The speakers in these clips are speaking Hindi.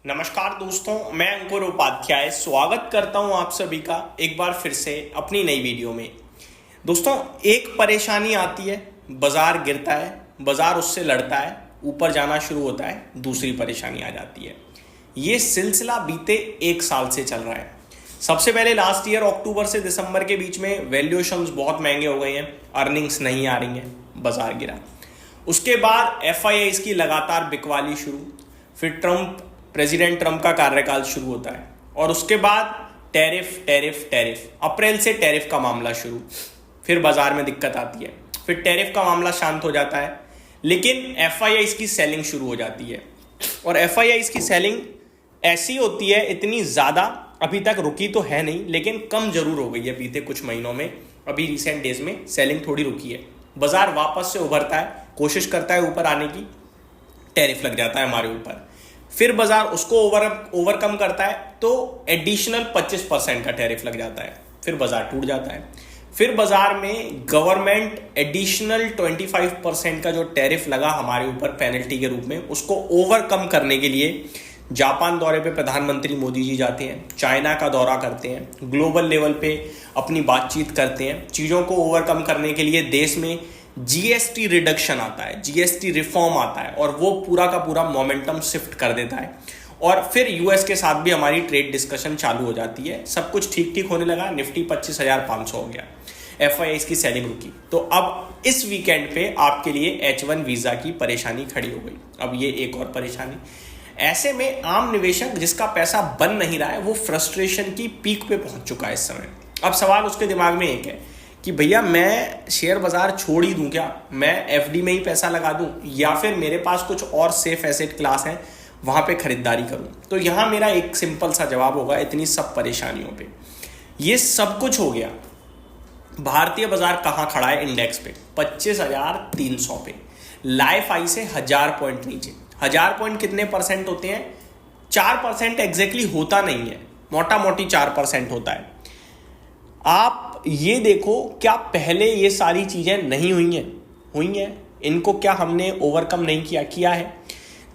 नमस्कार दोस्तों, मैं अंकुर उपाध्याय स्वागत करता हूं आप सभी का एक बार फिर से अपनी नई वीडियो में। दोस्तों, एक परेशानी आती है, बाजार गिरता है, बाजार उससे लड़ता है, ऊपर जाना शुरू होता है, दूसरी परेशानी आ जाती है। ये सिलसिला बीते एक साल से चल रहा है। सबसे पहले लास्ट ईयर अक्टूबर से दिसंबर के बीच में वैल्यूएशंस बहुत महंगे हो गए हैं, अर्निंग्स नहीं आ रही हैं, बाजार गिरा। उसके बाद एफआईआईज की लगातार बिकवाली शुरू, फिर प्रेसिडेंट ट्रंप का कार्यकाल शुरू होता है और उसके बाद टैरिफ अप्रैल से टैरिफ का मामला शुरू, फिर बाजार में दिक्कत आती है, फिर टैरिफ का मामला शांत हो जाता है, लेकिन एफआईआईज की सेलिंग शुरू हो जाती है। और एफआईआईज की सेलिंग ऐसी होती है, इतनी ज़्यादा अभी तक रुकी तो है नहीं, लेकिन कम जरूर हो गई है बीते कुछ महीनों में। अभी रिसेंट डेज में सेलिंग थोड़ी रुकी है, बाजार वापस से उभरता है, कोशिश करता है ऊपर आने की, टैरिफ लग जाता है हमारे ऊपर, फिर बाजार उसको ओवरकम करता है तो एडिशनल 25% का टैरिफ लग जाता है, फिर बाजार टूट जाता है। फिर बाजार में गवर्नमेंट एडिशनल 25% का जो टैरिफ लगा हमारे ऊपर पेनल्टी के रूप में, उसको ओवरकम करने के लिए जापान दौरे पे प्रधानमंत्री मोदी जी जाते हैं, चाइना का दौरा करते हैं, ग्लोबल लेवल पे अपनी बातचीत करते हैं। चीज़ों को ओवरकम करने के लिए देश में जीएसटी रिडक्शन आता है, जीएसटी रिफॉर्म आता है और वो पूरा का पूरा मोमेंटम शिफ्ट कर देता है। और फिर यूएस के साथ भी हमारी ट्रेड डिस्कशन चालू हो जाती है, सब कुछ ठीक ठीक होने लगा, निफ्टी 25,500 हो गया, एफआईआईज की सेलिंग रुकी। तो अब इस वीकेंड पे आपके लिए H1 वीज़ा की परेशानी खड़ी हो गई। अब ये एक और परेशानी। ऐसे में आम निवेशक जिसका पैसा बन नहीं रहा है, वो फ्रस्ट्रेशन की पीक पे पहुंच चुका है इस समय। अब सवाल उसके दिमाग में एक है कि भैया मैं शेयर बाजार छोड़ ही दूं क्या, मैं एफडी में ही पैसा लगा दूं, या फिर मेरे पास कुछ और सेफ एसेट क्लास हैं वहां पे खरीदारी करूं। तो यहां मेरा एक सिंपल सा जवाब होगा, इतनी सब परेशानियों पे ये सब कुछ हो गया। भारतीय बाजार कहां खड़ा है इंडेक्स पे? 25,300 पे, लाइफ आई से 1000 पॉइंट नीचे। 1000 पॉइंट कितने परसेंट होते हैं? 4% एग्जैक्टली होता नहीं है, मोटा मोटी 4% होता है। आप ये देखो, क्या पहले ये सारी चीजें नहीं हुई हैं? इनको क्या हमने ओवरकम नहीं किया है?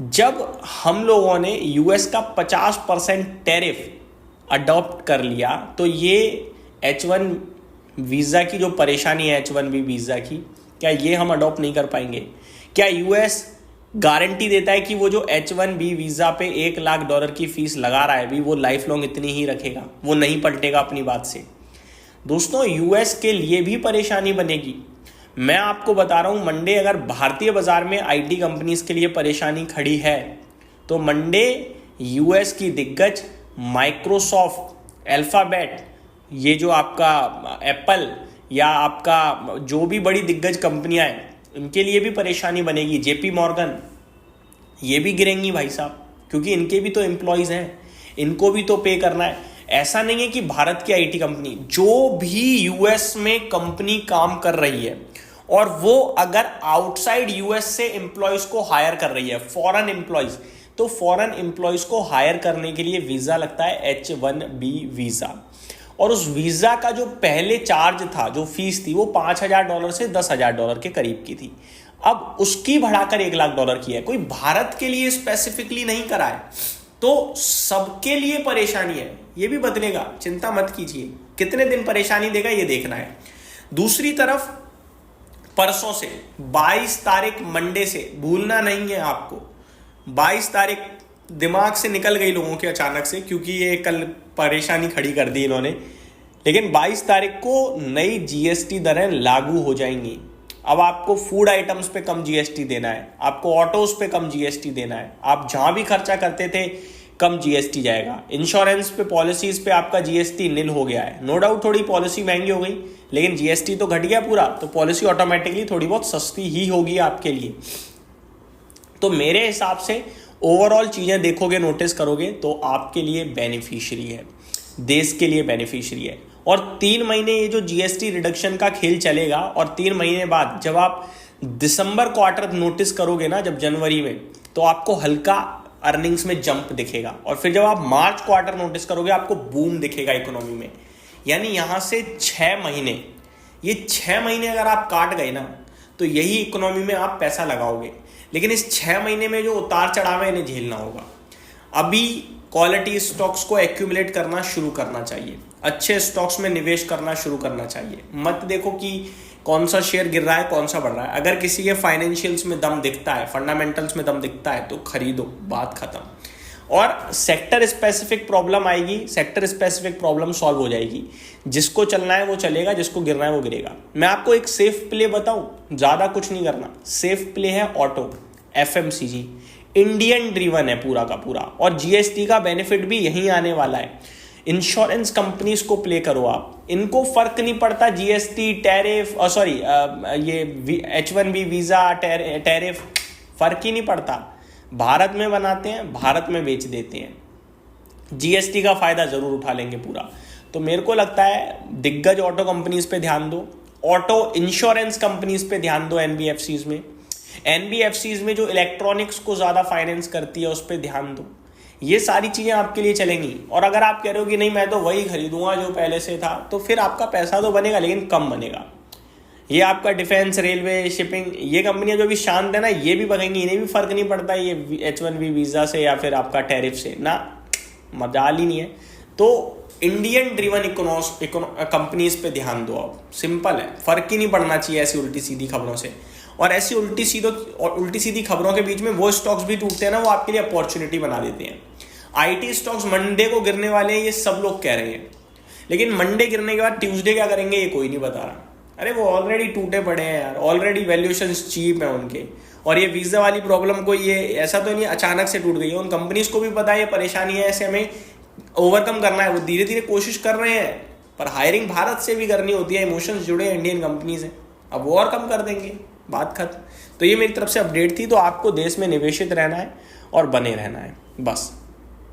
जब हम लोगों ने यूएस का 50% टैरिफ अडॉप्ट कर लिया, तो ये H1 वीज़ा की जो परेशानी है, H1B वीज़ा की, क्या ये हम अडॉप्ट नहीं कर पाएंगे? क्या यूएस गारंटी देता है कि वो जो H1B वीज़ा पे $1 लाख की फीस लगा रहा है भी, वो लाइफ लॉन्ग इतनी ही रखेगा, वो नहीं पलटेगा अपनी बात से? दोस्तों, यूएस के लिए भी परेशानी बनेगी। मैं आपको बता रहा हूं, मंडे अगर भारतीय बाजार में आईटी कंपनीज के लिए परेशानी खड़ी है, तो मंडे यूएस की दिग्गज माइक्रोसॉफ्ट, अल्फाबेट, ये जो आपका एप्पल या आपका जो भी बड़ी दिग्गज कंपनियां हैं, इनके लिए भी परेशानी बनेगी। जेपी मॉर्गन, ये भी गिरेंगी भाई साहब, क्योंकि इनके भी तो एम्प्लॉयज़ हैं, इनको भी तो पे करना है। ऐसा नहीं है कि भारत की आईटी कंपनी, जो भी यूएस में कंपनी काम कर रही है और वो अगर आउटसाइड यूएस से एम्प्लॉयज को हायर कर रही है, फॉरेन एम्प्लॉयज, तो फॉरेन एम्प्लॉयज को हायर करने के लिए वीजा लगता है H1B वीजा। और उस वीजा का जो पहले चार्ज था, जो फीस थी, वो $5,000 से $10,000 के करीब की थी। अब उसकी बढ़ाकर $1 लाख की है। कोई भारत के लिए स्पेसिफिकली नहीं करा है, तो सबके लिए परेशानी है। ये भी बदलेगा, चिंता मत कीजिए। कितने दिन परेशानी देगा ये देखना है। दूसरी तरफ परसों से 22 तारीख मंडे से, भूलना नहीं है आपको, 22 तारीख दिमाग से निकल गई लोगों के अचानक से, क्योंकि ये कल परेशानी खड़ी कर दी इन्होंने। लेकिन 22 तारीख को नई जीएसटी दरें लागू हो जाएंगी। अब आपको फूड आइटम्स पे कम जीएसटी देना है, आपको ऑटोज पे कम जीएसटी देना है, आप जहां भी खर्चा करते थे कम जीएसटी जाएगा। इंश्योरेंस पे, पॉलिसीज पे आपका जीएसटी निल हो गया है। नो डाउट थोड़ी पॉलिसी महंगी हो गई, लेकिन जीएसटी तो घट गया पूरा, तो पॉलिसी ऑटोमेटिकली थोड़ी बहुत सस्ती ही होगी आपके लिए। तो मेरे हिसाब से ओवरऑल चीजें देखोगे, नोटिस करोगे, तो आपके लिए बेनिफिशियरी है, देश के लिए बेनिफिशियरी है। और 3 महीने ये जो जीएसटी रिडक्शन का खेल चलेगा, और 3 महीने बाद जब आप दिसंबर क्वार्टर नोटिस करोगे ना, जब जनवरी में, तो आपको हल्का अर्निंग्स में जंप दिखेगा। और फिर जब आप मार्च क्वार्टर नोटिस करोगे, आपको बूम दिखेगा इकोनॉमी में। यानी यहां से 6 महीने, ये 6 महीने अगर आप काट गए ना, तो यही इकोनॉमी में आप पैसा लगाओगे। लेकिन इस 6 महीने में जो उतार चढ़ाव है, इन्हें झेलना होगा। अभी क्वालिटी स्टॉक्स को एक्यूमुलेट करना शुरू करना चाहिए, अच्छे स्टॉक्स में निवेश करना शुरू करना चाहिए। मत देखो कि कौन सा शेयर गिर रहा है कौन सा बढ़ रहा है। अगर किसी के फाइनेंशियल्स में दम दिखता है, फंडामेंटल्स में दम दिखता है तो खरीदो, बात खत्म। और सेक्टर स्पेसिफिक प्रॉब्लम आएगी, सेक्टर स्पेसिफिक प्रॉब्लम सॉल्व हो जाएगी। जिसको चलना है वो चलेगा, जिसको गिरना है वो गिरेगा। मैं आपको एक सेफ प्ले बताऊं, ज़्यादा कुछ नहीं करना। सेफ प्ले है ऑटो, FMCG, इंडियन ड्रीवन है पूरा का पूरा, और GST का बेनिफिट भी यहीं आने वाला है। इंश्योरेंस कंपनीज को प्ले करो आप, इनको फर्क नहीं पड़ता GST, टैरिफ, ये H1B वीज़ा टैरिफ, फर्क ही नहीं पड़ता। भारत में बनाते हैं, भारत में बेच देते हैं, GST का फायदा जरूर उठा लेंगे पूरा। तो मेरे को लगता है दिग्गज ऑटो कंपनीज पे ध्यान दो, ऑटो इंश्योरेंस कंपनीज पे ध्यान दो, NBFCs में, NBFCs में जो इलेक्ट्रॉनिक्स को ज़्यादा फाइनेंस करती है उस पर ध्यान दो। ये सारी चीज़ें आपके लिए चलेंगी। और अगर आप कह रहे हो कि नहीं मैं तो वही खरीदूंगा जो पहले से था, तो फिर आपका पैसा तो बनेगा लेकिन कम बनेगा। ये आपका डिफेंस, रेलवे, शिपिंग, ये कंपनियां जो भी शांत है ना, ये भी बनेंगी, इन्हें भी फर्क नहीं पड़ता ये H1B वीज़ा से या फिर आपका टैरिफ से ना, मजाल ही नहीं है। तो इंडियन ड्रिवन कंपनीज पे ध्यान दो आप, सिंपल है, फर्क ही नहीं पड़ना चाहिए ऐसी उल्टी सीधी खबरों से। और ऐसी उल्टी सीधी खबरों के बीच में वो स्टॉक्स भी टूटते हैं ना, वो आपके लिए अपॉर्चुनिटी बना देते हैं। IT स्टॉक्स मंडे को गिरने वाले हैं, ये सब लोग कह रहे हैं, लेकिन मंडे गिरने के बाद ट्यूसडे क्या करेंगे ये कोई नहीं बता रहा। अरे वो ऑलरेडी टूटे पड़े हैं यार, ऑलरेडी वैल्यूएशन चीप है उनके। और ये वीज़ा वाली प्रॉब्लम को ये ऐसा तो नहीं अचानक से टूट गई है, उन कंपनीज को भी पता है ये परेशानी है, ऐसे हमें ओवरकम करना है। वो धीरे धीरे कोशिश कर रहे हैं, पर हायरिंग भारत से भी करनी होती है, इमोशंस जुड़े हैं, इंडियन कंपनीज हैं, अब वो और कम कर देंगे, बात खत्म। तो ये मेरी तरफ से अपडेट थी। तो आपको देश में निवेशित रहना है और बने रहना है बस।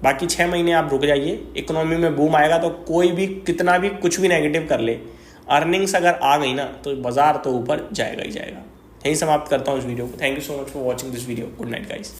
बाकी 6 महीने आप रुक जाइए, इकोनॉमी में बूम आएगा तो कोई भी कितना भी कुछ भी नेगेटिव कर ले, अर्निंग्स अगर आ गई ना तो बाजार तो ऊपर जाएगा ही जाएगा। यही समाप्त करता हूँ इस वीडियो को। Thank you so much for watching this video. Good night guys.